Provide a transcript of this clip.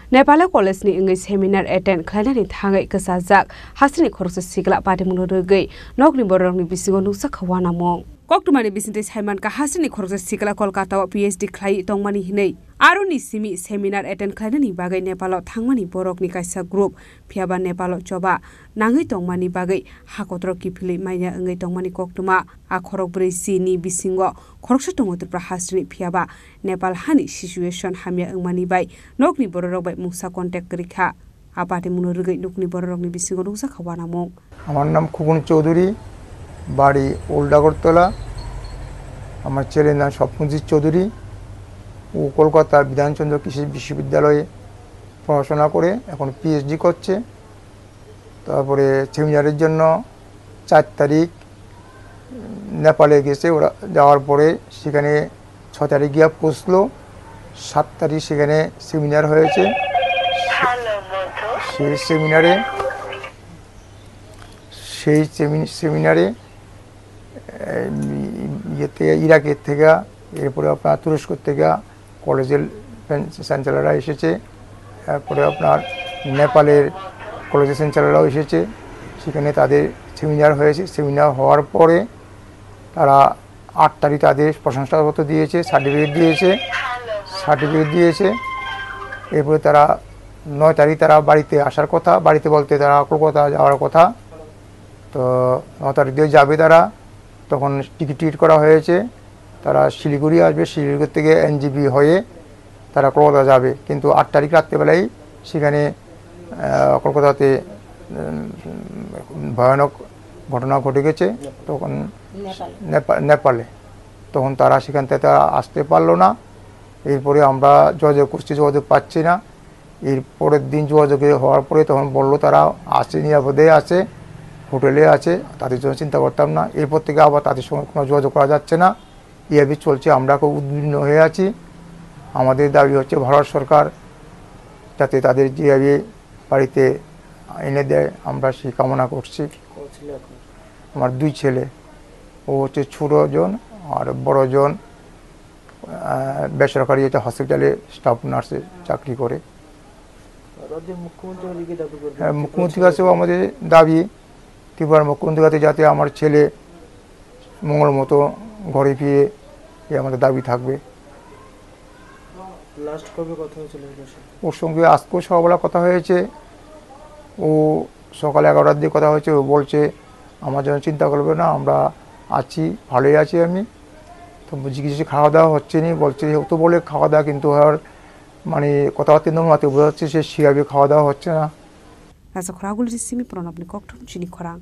Nepal College ni ngai seminar attend khlana ni thangai kasajak hasni khorsa sigla patimuno rgai nokni borok ni bisingo nuksa khwana mong Koktumani bisinte Simon ka hasni khorsa sigla Kolkata wa PhD khlai tongmani hinei aro ni simi seminar attend khlana ni bagai Nepal thangmani borok ni kaisa group phiaba Nepal choba nangai tongmani bagai hakotro kipili maina ngai tongmani koktuma a khorok brisi ni bisingo khoroksa tongotur pra hasni phiaba Nepal hani situation hamya ngmani bai nokni borok bai mungsa contact krikha apate muno rgai nokni borok ni bisingo nuksa khwana mong আমার নাম খুকুন চৌধুরী বাড়ি old Agartala আমার ছেলের নাম স্বপ্নজিৎ চৌধুরী ও কলকাতা বিধানচন্দ্র কৃষি বিশ্ববিদ্যালয়ে পড়াশোনা করে এখন পিএইচডি করছে তারপরে সেমিনারের জন্য 4 তারিখ নেপালে গেছে ওরা যাওয়ার পরে সেখানে 6 তারিখ গিয়ে পৌঁছলো 7 তারিখ সেখানে সেমিনার হয়েছে সেই সেমিনারে ইরাকের থেকে এরপরে আপনার তুরস্ক থেকে কলেজের চ্যান্সেলররা এসেছে তারপরে আপনার নেপালের কলেজের চ্যান্সেলররাও এসেছে সেখানে তাদের সেমিনার হয়েছে সেমিনার হওয়ার পরে তারা 8 তারিখ তাদের প্রশংসাপত্র দিয়েছে সার্টিফিকেট দিয়েছে এরপরে তারা 9 তারিখ তারা বাড়িতে আসার কথা বাড়িতে বলতে তারা কলকাতা যাওয়ার কথা তো 9 তারিখ দিয়ে যাবে তারা তখন টিকিট করা হয়েছে তারা শিলিগুড়ি আসবে শিলিগুড়ি থেকে এনজিবি হয়ে তারা কলকাতা যাবে কিন্তু 8 তারিখ রাত্রেবেলায় সেখানে কলকাতাতে ভয়ানক ঘটনা ঘটে গেছে তখন নেপালে তখন তারা সেখান থেকে তারা আসতে পারলো না এরপরে আমরা যোগাযোগ করছি যোগাযোগ পাচ্ছি না এর পরের দিন যোগাযোগ হওয়ার পরে তখন বললো তারা আসে নিরাপদে আছে হোটেলে আছে তাদের জন্য চিন্তা করতাম না এরপর থেকে আবার তাদের সঙ্গে কোনো যোগাযোগ করা যাচ্ছে না এইভাবে চলছে আমরা খুব উদ্বিগ্ন হয়ে আছি আমাদের দাবি হচ্ছে ভারত সরকার যাতে তাদের যেভাবে বাড়িতে এনে দেয় আমরা সেই কামনা করছি আমার 2 ছেলে ও হচ্ছে ছোটজন আর বড়জন বেসরকারি একটা হসপিটালে স্টাফ নার্সে চাকরি করে মুখ্যমন্ত্রীর কাছেও আমাদের দাবি ত্রিপুরার মুখ্যমন্ত্রীর কাছে যাতে আমার ছেলে মঙ্গল মতো ঘরে ফিরে আমাদের দাবি থাকবে ওর সঙ্গে আজকেও সকালবেলা কথা হয়েছে ও সকালে 11টার দিকে কথা হয়েছে ও বলছে আমার জন্য চিন্তা করবে না আমরা আছি ভালোই আছি আমি তো জিজ্ঞেস খাওয়া দাওয়া হচ্ছে না বলছে তো বলে খাওয়া দাওয়া কিন্তু আর মানে কথাবার্তা নর্মাতে বোঝা যাচ্ছে সে সেভাবে খাওয়া দাওয়া হচ্ছে না রাজা খরাগুলি সিমি প্রণব নি ককটম চিনি খরা